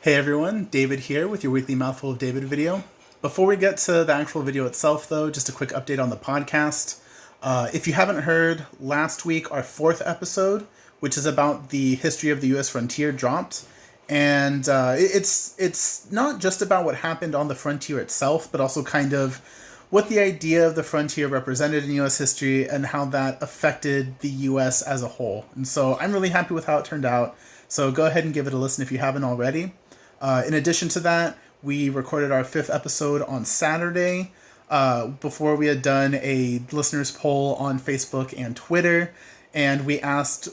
Hey everyone, David here with your weekly Mouthful of David video. Before we get to the actual video itself though, just a quick update on the podcast. If you haven't heard, last week our fourth episode, which is about the history of the US frontier, dropped. And it's not just about what happened on the frontier itself, but also kind of what the idea of the frontier represented in US history and how that affected the US as a whole. And so I'm really happy with how it turned out. So go ahead and give it a listen if you haven't already. In addition to that, we recorded our fifth episode on Saturday before we had done a listeners poll on Facebook and Twitter. And we asked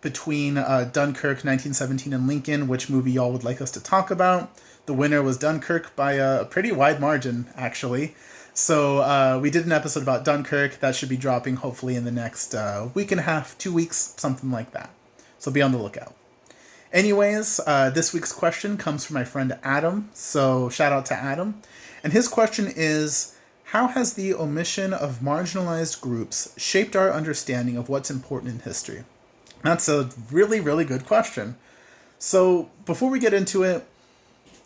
between Dunkirk, 1917, and Lincoln, which movie y'all would like us to talk about. The winner was Dunkirk by a pretty wide margin, actually. So we did an episode about Dunkirk that should be dropping hopefully in the next week and a half, 2 weeks, something like that. So be on the lookout. Anyways, this week's question comes from my friend Adam, so shout out to Adam. And his question is, how has the omission of marginalized groups shaped our understanding of what's important in history? That's a really, really good question. So before we get into it,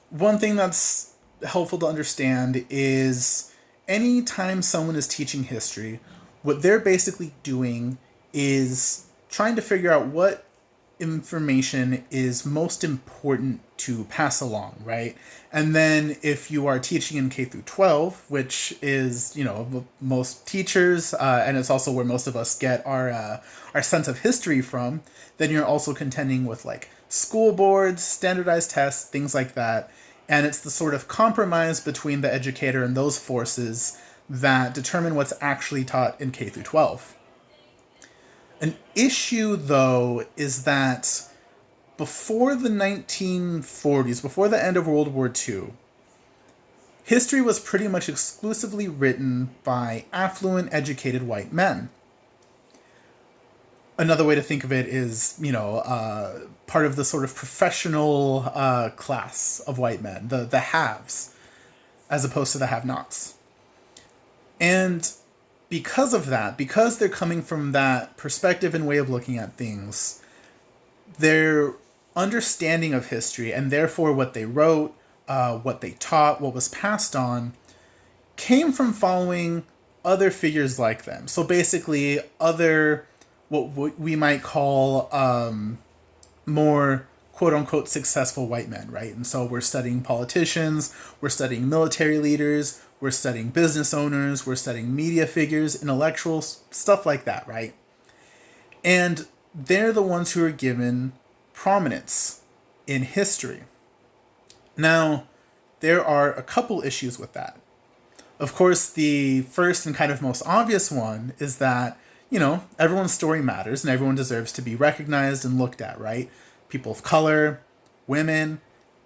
one thing that's helpful to understand is anytime someone is teaching history, what they're basically doing is trying to figure out what information is most important to pass along, right? And then if you are teaching in K through 12, which is, most teachers, and it's also where most of us get our sense of history from, then you're also contending with like school boards, standardized tests, things like that. And it's the sort of compromise between the educator and those forces that determine what's actually taught in K through 12. An issue, though, is that before the 1940s, before the end of World War II, history was pretty much exclusively written by affluent, educated white men. Another way to think of it is, part of the sort of professional class of white men, the haves, as opposed to the have-nots. And because of that, because they're coming from that perspective and way of looking at things, their understanding of history, and therefore what they wrote, what they taught, what was passed on, came from following other figures like them. So basically, other, what we might call more quote-unquote successful white men, right? And so we're studying politicians, we're studying military leaders, we're studying business owners, we're studying media figures, intellectuals, stuff like that, right? And they're the ones who are given prominence in history. Now, there are a couple issues with that. Of course, the first and kind of most obvious one is that, everyone's story matters and everyone deserves to be recognized and looked at, right? People of color, women,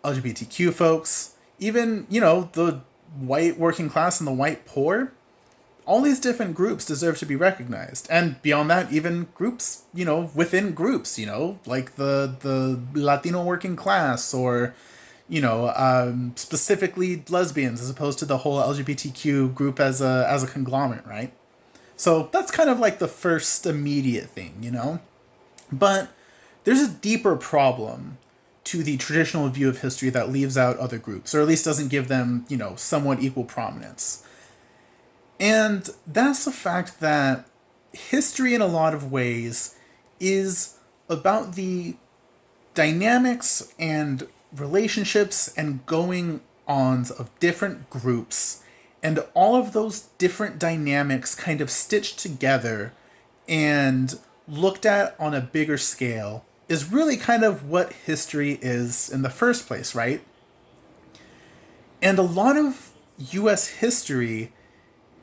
LGBTQ folks, even, the white working class and the white poor, all these different groups deserve to be recognized. And beyond that, even groups, within groups, like the Latino working class or, specifically lesbians as opposed to the whole LGBTQ group as a conglomerate, right? So that's kind of like the first immediate thing, But there's a deeper problem to the traditional view of history that leaves out other groups, or at least doesn't give them, somewhat equal prominence. And that's the fact that history, in a lot of ways, is about the dynamics and relationships and going-ons of different groups, and all of those different dynamics kind of stitched together and looked at on a bigger scale is really kind of what history is in the first place, right? And a lot of US history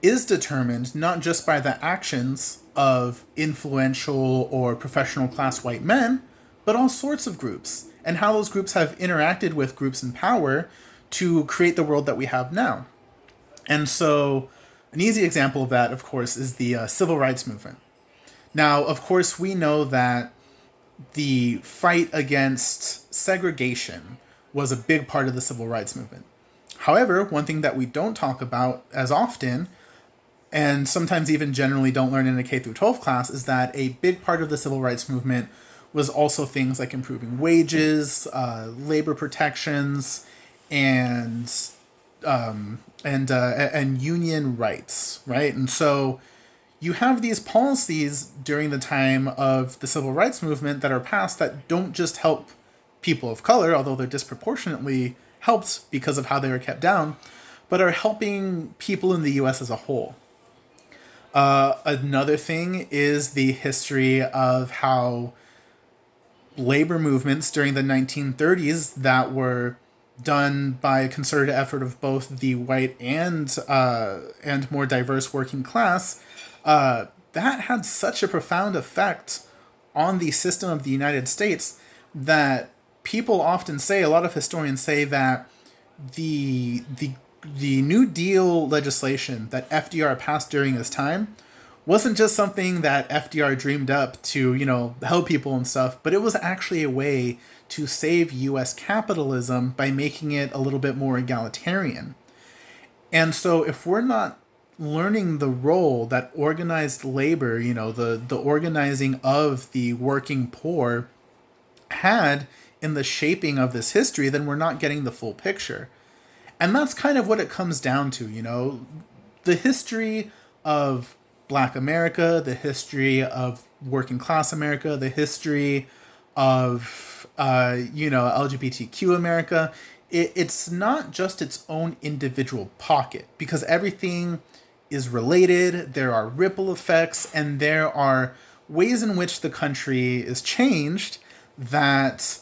is determined not just by the actions of influential or professional class white men, but all sorts of groups, and how those groups have interacted with groups in power to create the world that we have now. And so an easy example of that, of course, is the civil rights movement. Now, of course, we know that the fight against segregation was a big part of the civil rights movement. However, one thing that we don't talk about as often, and sometimes even generally don't learn in a K through 12 class, is that a big part of the civil rights movement was also things like improving wages, labor protections, and and union rights, right? And so you have these policies during the time of the civil rights movement that are passed that don't just help people of color, although they're disproportionately helped because of how they were kept down, but are helping people in the US as a whole. Another thing is the history of how labor movements during the 1930s that were done by a concerted effort of both the white and more diverse working class, that had such a profound effect on the system of the United States that people often say, a lot of historians say, that the New Deal legislation that FDR passed during his time wasn't just something that FDR dreamed up to, help people and stuff, but it was actually a way to save US capitalism by making it a little bit more egalitarian. And so if we're not learning the role that organized labor, the organizing of the working poor had in the shaping of this history, then we're not getting the full picture. And that's kind of what it comes down to, the history of Black America, the history of working class America, the history of, LGBTQ America. It's not just its own individual pocket, because everything is related, there are ripple effects, and there are ways in which the country is changed that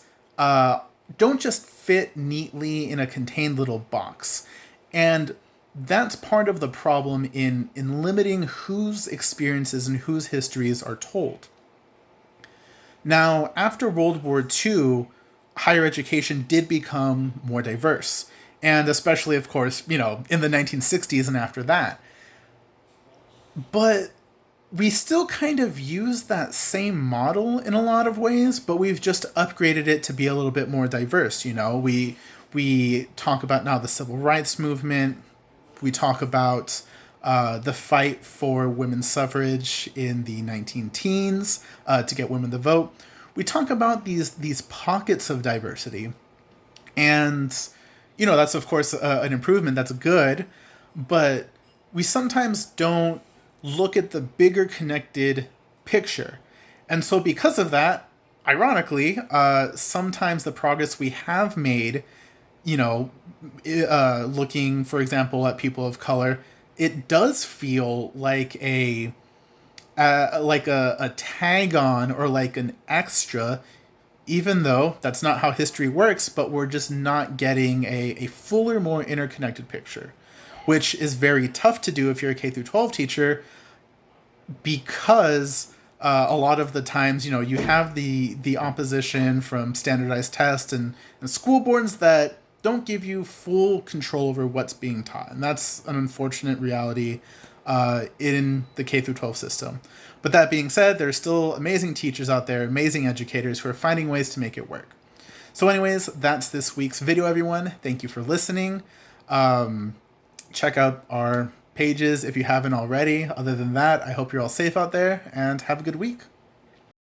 don't just fit neatly in a contained little box. And that's part of the problem in limiting whose experiences and whose histories are told. Now, after World War II, higher education did become more diverse. And especially, of course, in the 1960s and after that. But we still kind of use that same model in a lot of ways, but we've just upgraded it to be a little bit more diverse. We talk about now the civil rights movement. We talk about the fight for women's suffrage in the 19-teens to get women to vote. We talk about these pockets of diversity. And, that's, of course, an improvement. That's good. But we sometimes don't look at the bigger connected picture. And so because of that, ironically, sometimes the progress we have made, looking, for example, at people of color, it does feel like a tag on or like an extra, even though that's not how history works, but we're just not getting a fuller, more interconnected picture, which is very tough to do if you're a K through 12 teacher, because a lot of the times, you have the opposition from standardized tests and school boards that don't give you full control over what's being taught. And that's an unfortunate reality in the K through 12 system. But that being said, there's still amazing teachers out there, amazing educators who are finding ways to make it work. So anyways, that's this week's video, everyone. Thank you for listening. Check out our pages if you haven't already. Other than that, I hope you're all safe out there and have a good week.